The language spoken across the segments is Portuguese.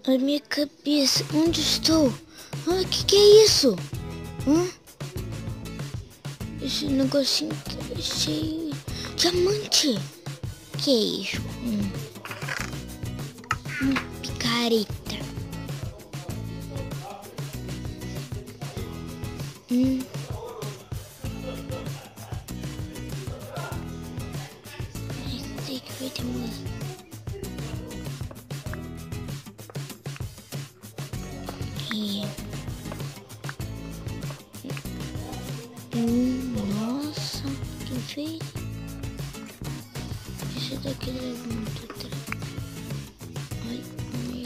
A minha cabeça. Onde estou? Ah, que é isso? Esse negocinho tá cheio. Diamante. Que é isso? Picareta. Sei que vai demorar. Nossa, que fez? Isso daqui é muito triste. Olha,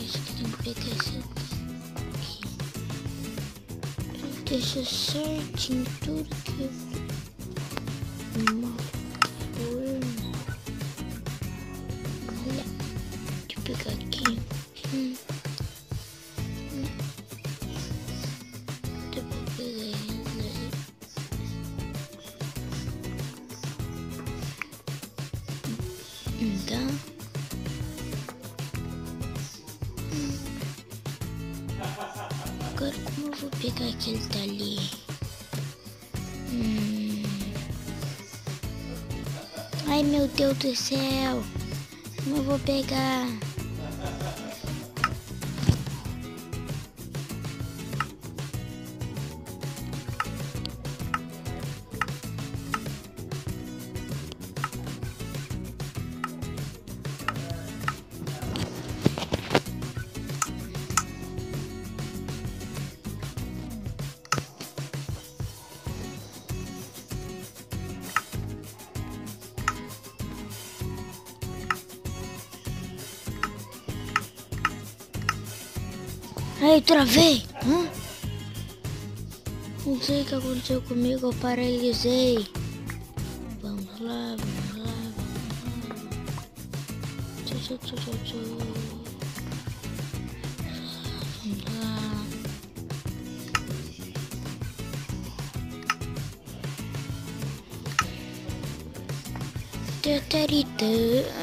isso que tem que pegar esse aqui. Deixa certinho tudo que eu... Uma forma. Olha, deixa eu pegar aqui. Então, agora como eu vou pegar aquele dali? Ai, meu Deus do céu, como eu vou pegar? Ai, travei! Não sei o que aconteceu comigo, eu paralisei. Vamos lá, vamos lá, vamos lá. Vamos lá. Tatarita,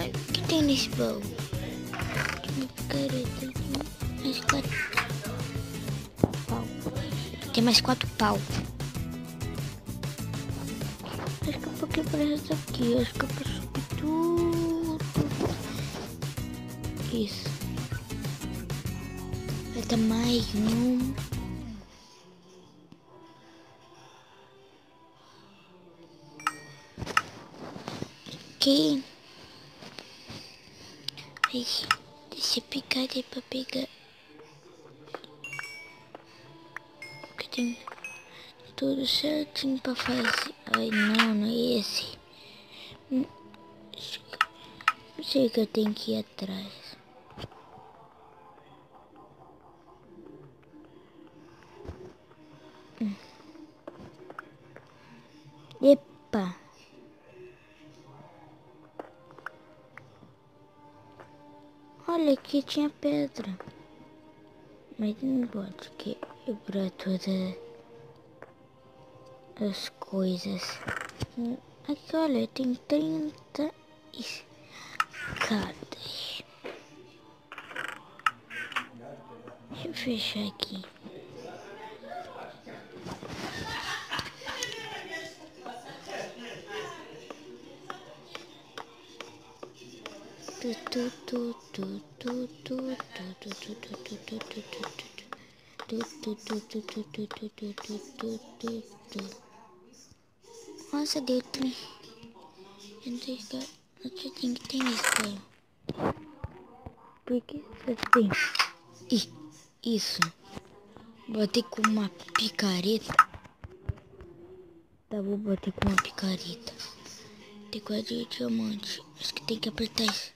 o que tem nesse baú? Mais 4 pau. Tem mais 4 pau. Acho que eu vou quebrar essa aqui. Acho que eu vou subir tudo. Isso. Vai dar mais um. Ok. Aí, deixa eu picar aí pra pegar. Porque tem tudo certinho pra fazer. Ai, não é esse. Não sei que eu tenho que ir atrás. Epa! Olha, aqui tinha pedra. Mas não pode quebrar todas as coisas. Aqui, olha, tem 30 escadas. Deixa eu fechar aqui. Nossa, deu trem. Eu tenho que ter isso. Por que você tem? Isso. Botei com uma picareta. Tá, vou bater com uma picareta. Tem quase diamante. Acho que tem que apertar isso.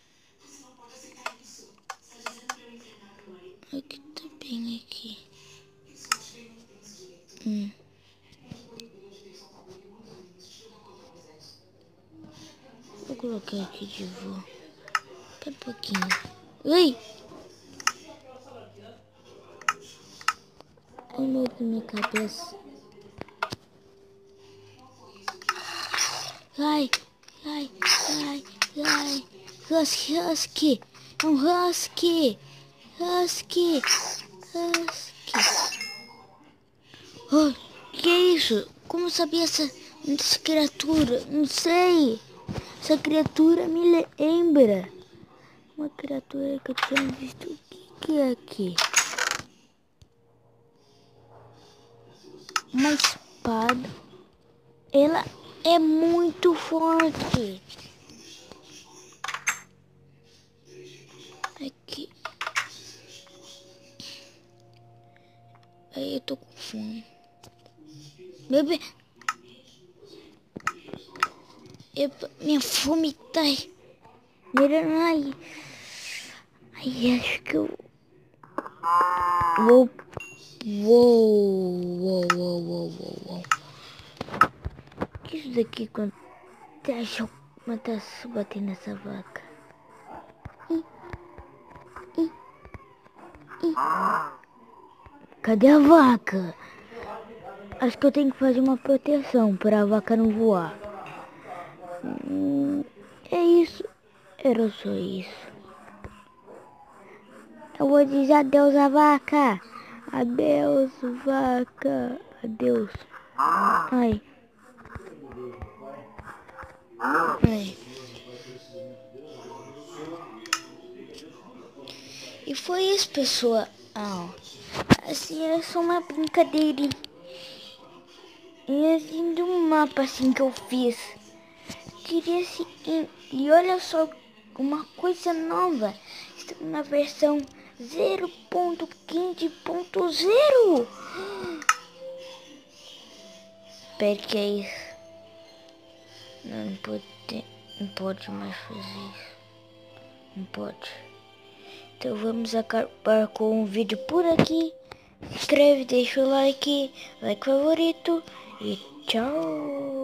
Aqui tá bem aqui. Vou colocar aqui de volta. Espera um pouquinho. Ui! Ai, meu Deus, minha cabeça. Ai. Husky. É um husky. Husky. Oh, que é isso? Como sabia essa criatura? Não sei. Essa criatura me lembra uma criatura que eu tinha visto. O que é aqui? Uma espada. Ela é muito forte. Aqui. Aí eu tô com fome. Bebê. Epa, minha fome tá mirando aí. Aí acho que eu vou. Uou. O que é isso daqui quando você acha uma tá batendo nessa vaca? Cadê a vaca? Acho que eu tenho que fazer uma proteção para a vaca não voar. É isso. Era só isso. Eu vou dizer adeus à vaca. Adeus, vaca. Adeus. Ai. E foi isso, pessoal. Assim, era só uma brincadeira. E assim, do mapa assim que eu fiz. Queria assim, e olha só, uma coisa nova. Estamos na versão 0.15.0. Pera, que é isso? Não pode mais fazer isso. Não pode. Então vamos acabar com o vídeo por aqui. Se inscreve, deixa o like favorito e tchau.